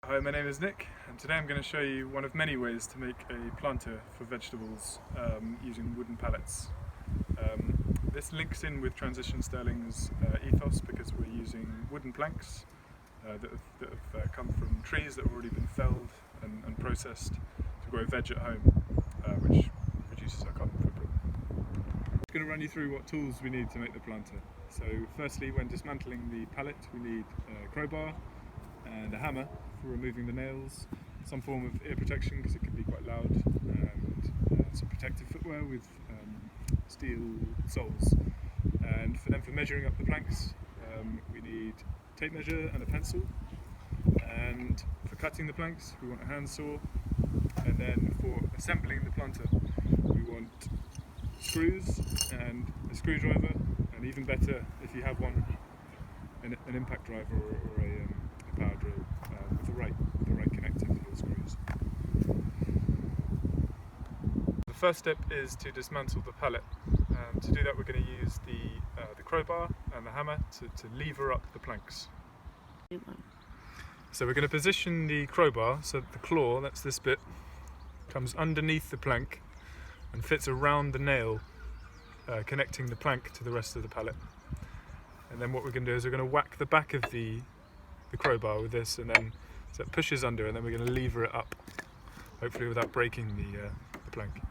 Hi, my name is Nick, and today I'm going to show you one of many ways to make a planter for vegetables using wooden pallets. This links in with Transition Sterling's ethos because we're using wooden planks that have come from trees that have already been felled and processed to grow veg at home, which reduces our carbon footprint. I'm going to run you through what tools we need to make the planter. So firstly, when dismantling the pallet, we need a crowbar and a hammer for removing the nails, some form of ear protection because it can be quite loud, and some protective footwear with steel soles. And for measuring up the planks, we need a tape measure and a pencil. And for cutting the planks, we want a handsaw. And then for assembling the planter, we want screws and a screwdriver, and even better if you have one, an impact driver or a power drill with the right connecting little screws. The first step is to dismantle the pallet. To do that, we're going to use the crowbar and the hammer to lever up the planks. So we're going to position the crowbar so that the claw, that's this bit, comes underneath the plank and fits around the nail connecting the plank to the rest of the pallet. And then what we're going to do is we're going to whack the back of the crowbar with this, and then so it pushes under, and then we're going to lever it up, hopefully without breaking the plank.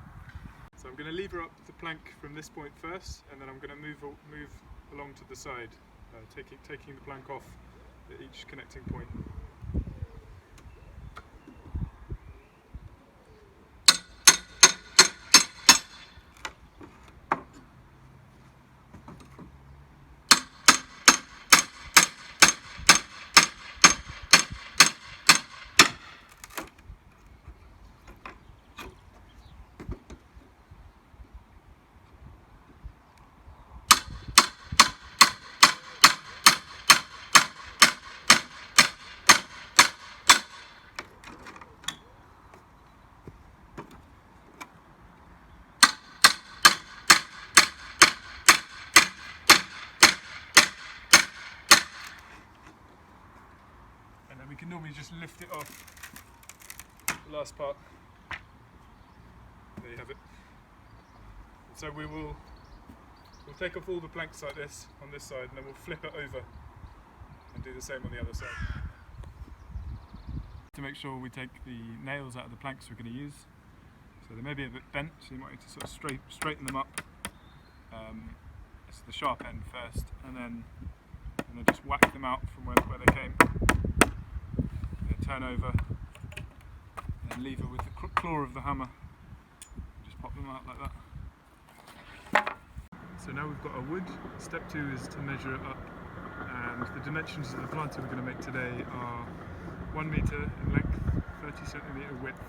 So I'm going to lever up the plank from this point first, and then I'm going to move along to the side, taking the plank off at each connecting point. We can normally just lift it off the last part. There you have it. So we'll take off all the planks like this on this side, and then we'll flip it over and do the same on the other side. To make sure we take the nails out of the planks we're going to use. So they may be a bit bent, so you might need to sort of straighten them up. It's the sharp end first, and then just whack them out from where they came. Turn over and lever with the claw of the hammer. Just pop them out like that. So now we've got our wood. Step 2 is to measure it up, and the dimensions of the planter we're going to make today are 1 metre in length, 30 centimetre width,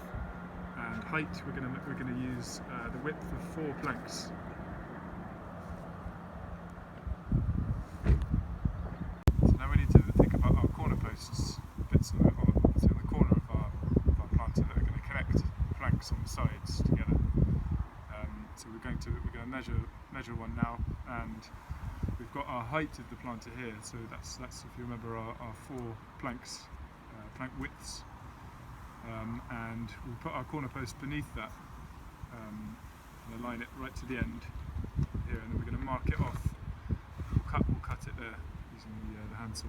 and height we're going to use the width of 4 planks. So now we need to think about our corner posts, bits of the corner of our planter that are going to connect planks on the sides together. So we're going to measure one now, and we've got our height of the planter here. So that's if you remember our 4 planks, plank widths, and we'll put our corner post beneath that and align it right to the end here, and then we're going to mark it off. We'll cut it there using the handsaw.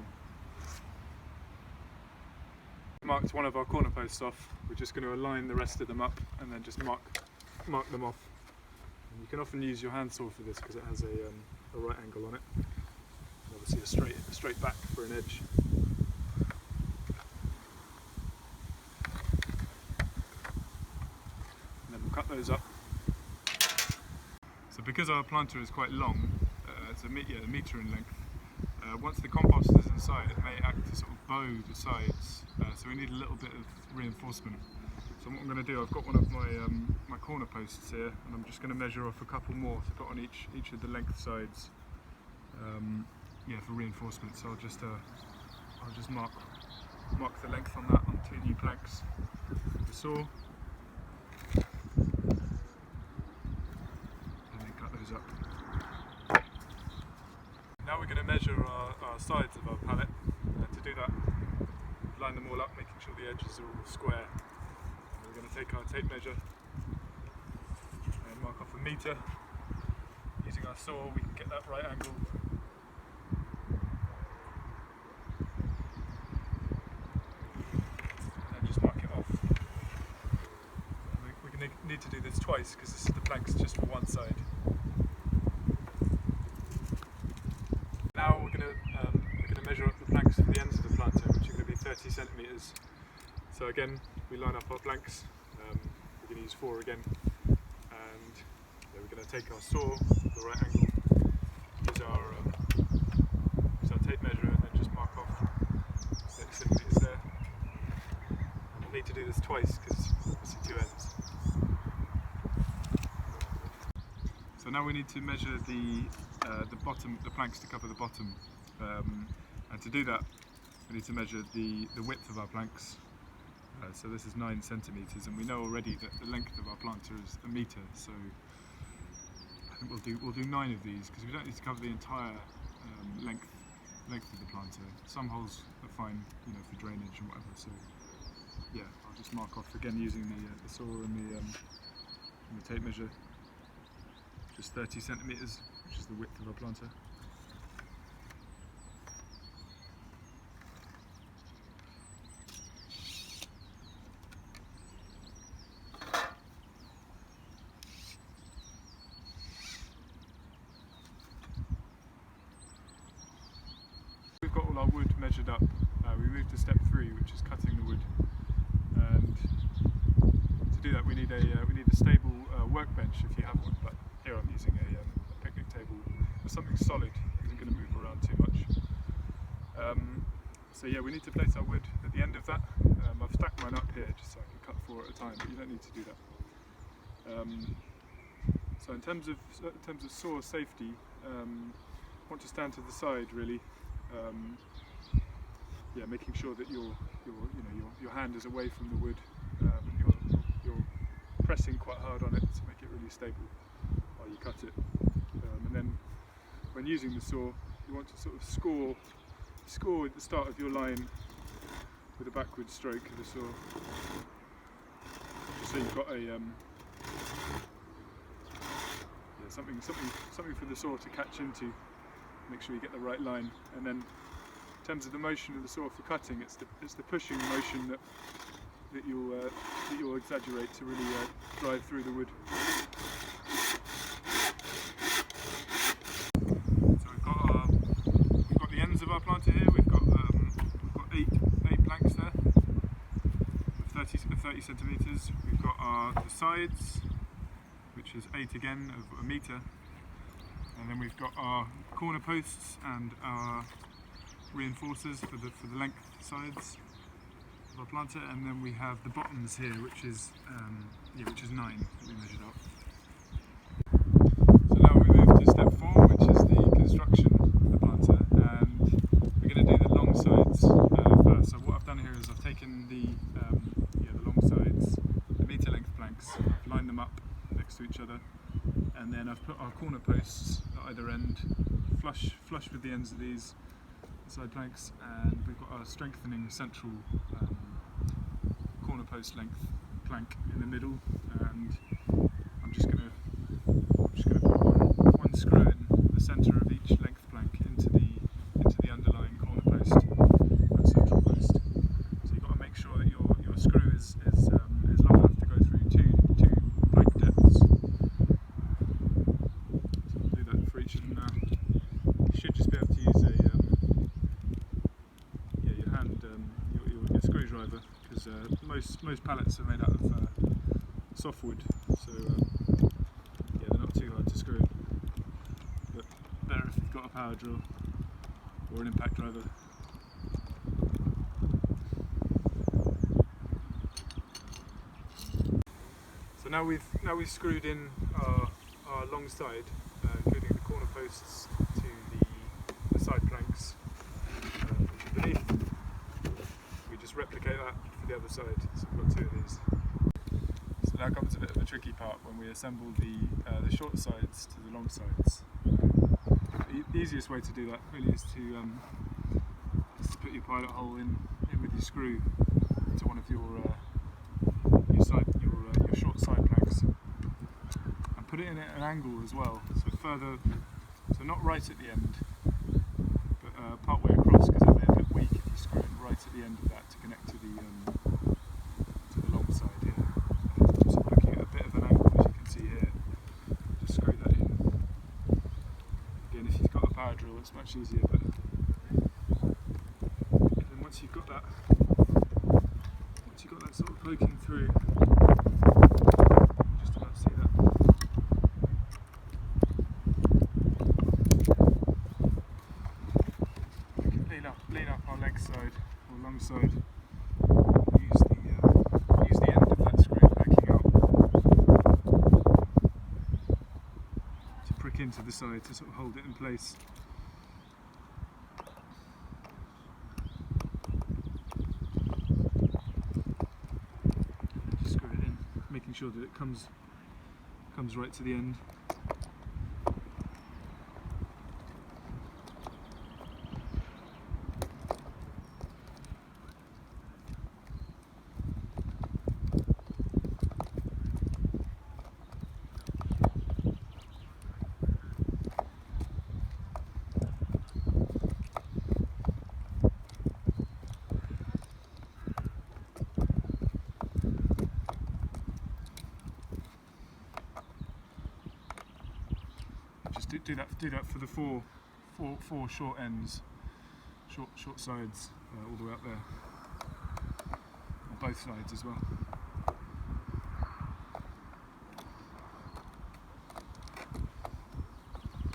Marked one of our corner posts off. We're just going to align the rest of them up and then just mark them off. And you can often use your handsaw for this because it has a right angle on it, and obviously a straight back for an edge. And then we'll cut those up. So because our planter is quite long, it's a metre in length, once the compost is inside, it may act to sort of bow the sides, so we need a little bit of reinforcement. So what I'm going to do, I've got one of my corner posts here, and I'm just going to measure off a couple more to put on each of the length sides, for reinforcement. So I'll just mark the length on that on 2 new planks with the saw, and then cut those up. Now we're going to measure our sides of our pallet. To do that, line them all up, making sure the edges are all square. And we're going to take our tape measure and mark off a metre. Using our saw we can get that right angle. And then just mark it off. And we're going to need to do this twice because this is the planks just for one side. Now we're going to measure up the planks for the ends of the planter, which are going to be 30 centimetres. So again, we line up our planks. We're going to use 4 again, and we're going to take our saw, the right angle, use our tape measure, and then just mark off 30 centimetres there. And we'll need to do this twice because obviously 2 ends. So now we need to measure the bottom, the planks to cover the bottom, and to do that we need to measure the width of our planks. So this is 9 centimetres, and we know already that the length of our planter is a metre. So I think we'll do 9 of these because we don't need to cover the entire length of the planter. Some holes are fine, you know, for drainage and whatever. So yeah, I'll just mark off again using the saw and the tape measure. Just 30 centimetres, which is the width of our planter. We've got all our wood measured up. We moved to step 3, which is cutting the wood. And to do that, we need a stable workbench if you have one. But here I'm using a picnic table with something solid. Isn't going to move around too much. So yeah, we need to place our wood at the end of that. I've stacked mine up here just so I can cut 4 at a time, but you don't need to do that. So in terms of saw safety, want to stand to the side really. Yeah, making sure that your hand is away from the wood. You're pressing quite hard on it to make it really stable while you cut it. And then when using the saw, you want to sort of score at the start of your line with a backward stroke of the saw. So you've got a something for the saw to catch into. Make sure you get the right line, and then in terms of the motion of the saw for cutting, it's the pushing motion that you'll exaggerate to really drive through the wood. So we've got the ends of our planter here. We've got 8 planks there, of 30 centimetres. We've got the sides, which is 8 again of a metre. And then we've got our corner posts and our reinforcers for the length sides of our planter, and then we have the bottoms here, which is 9 that we measured up. So now we move to step 4, which is the construction of the planter, and we're going to do the long sides first. So what I've done here is I've taken the long sides, the metre length planks, I've lined them up next to each other. And then I've put our corner posts at either end, flush with the ends of these side planks, and we've got our strengthening central corner post length plank in the middle. And I'm just going to put one screw in the centre of each length plank into the underlying corner post and central post. So you've got to make sure that your screw is long enough to go through two plank depths. You should just be able to use your hand, your screwdriver, because most pallets are made out of softwood, so they're not too hard to screw in. But better if you've got a power drill or an impact driver. So now we've screwed in our long side, including the corner posts to the side planks which are beneath. We just replicate that for the other side, so we've got 2 of these. So now comes a bit of the tricky part when we assemble the short sides to the long sides. The easiest way to do that really is to put your pilot hole in in with your screw to one of your short side planks, and put it in at an angle as well, so not right at the end, but part way across, because it'll be a bit weak if you screw it right at the end of that to connect to the long side here. So we're looking at a bit of an angle, as you can see here. Just screw that in. Again, if you've got a power drill, it's much easier. But then once you've got that sort of poking through, just about see that. We can lean up our leg side or long side. Use the end of that screw poking out to prick into the side to sort of hold it in place. Just screw it in, making sure that it comes right to the end. Just do that for the four short ends, short sides, all the way up there, on both sides as well.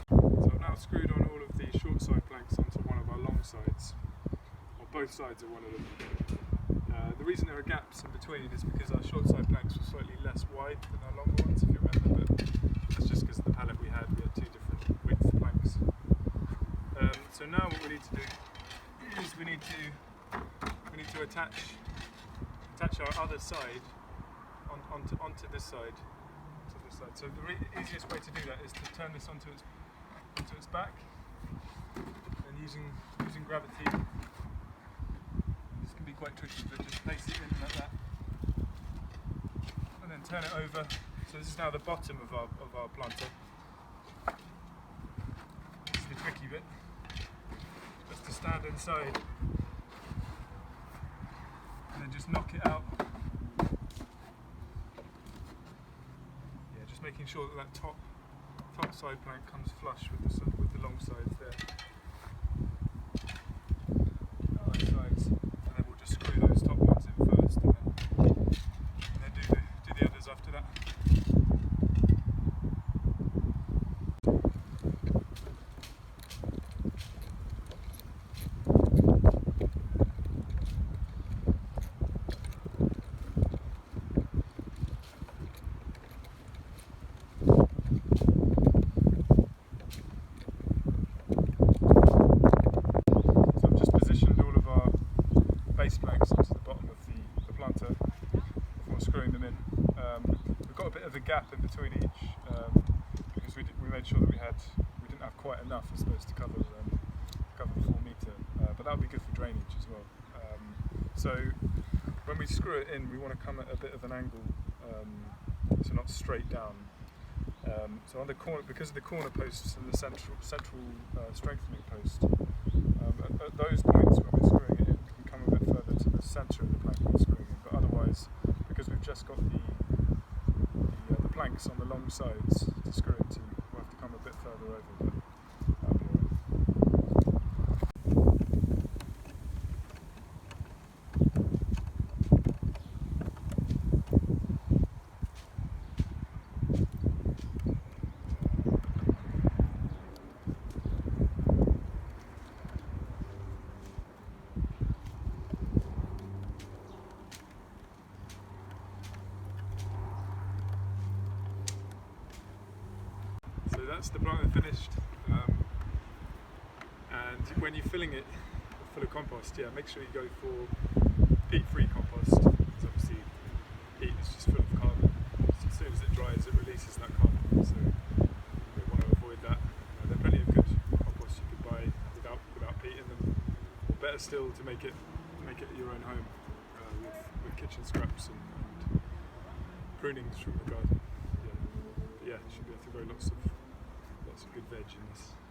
So I've now screwed on all of the short side planks onto one of our long sides, or both sides of one of them. The reason there are gaps in between is because our short side planks were slightly less wide than our longer ones, if you remember, but that's just because of the pallet we had two different width planks. So now what we need to do is we need to attach our other side onto this side. So the easiest way to do that is to turn this onto its back, and using gravity. This can be quite tricky, but just place it in like that, and then turn it over. So this is now the bottom of our planter. This is the tricky bit. Just to stand inside and then just knock it out. Yeah, just making sure that top side plank comes flush with the long sides there. Both sides, and then we'll just screw those top ones in first, and then do the others after that. Base planks onto the bottom of the planter before screwing them in. We've got a bit of a gap in between each because we made sure that we didn't have quite enough, I suppose, to cover the full metre, but that would be good for drainage as well. So when we screw it in, we want to come at a bit of an angle, so not straight down. So on the corner, because of the corner posts and the central strengthening post, at those points when we're screwing it in, we can come a bit further to the centre of the plank we're screwing in. But otherwise, because we've just got the planks on the long sides to screw into, we'll have to come a bit further over. But that'll be alright. So that's the planter finished, and when you're filling it full of compost, yeah, make sure you go for peat-free compost, because obviously peat is just full of carbon. So as soon as it dries, it releases that carbon, so we want to avoid that. There are plenty of good compost you could buy without peat in them, or better still, to make it make it your own home with kitchen scraps and prunings from the garden. Yeah. But yeah, you should be able to grow lots of good veg in this.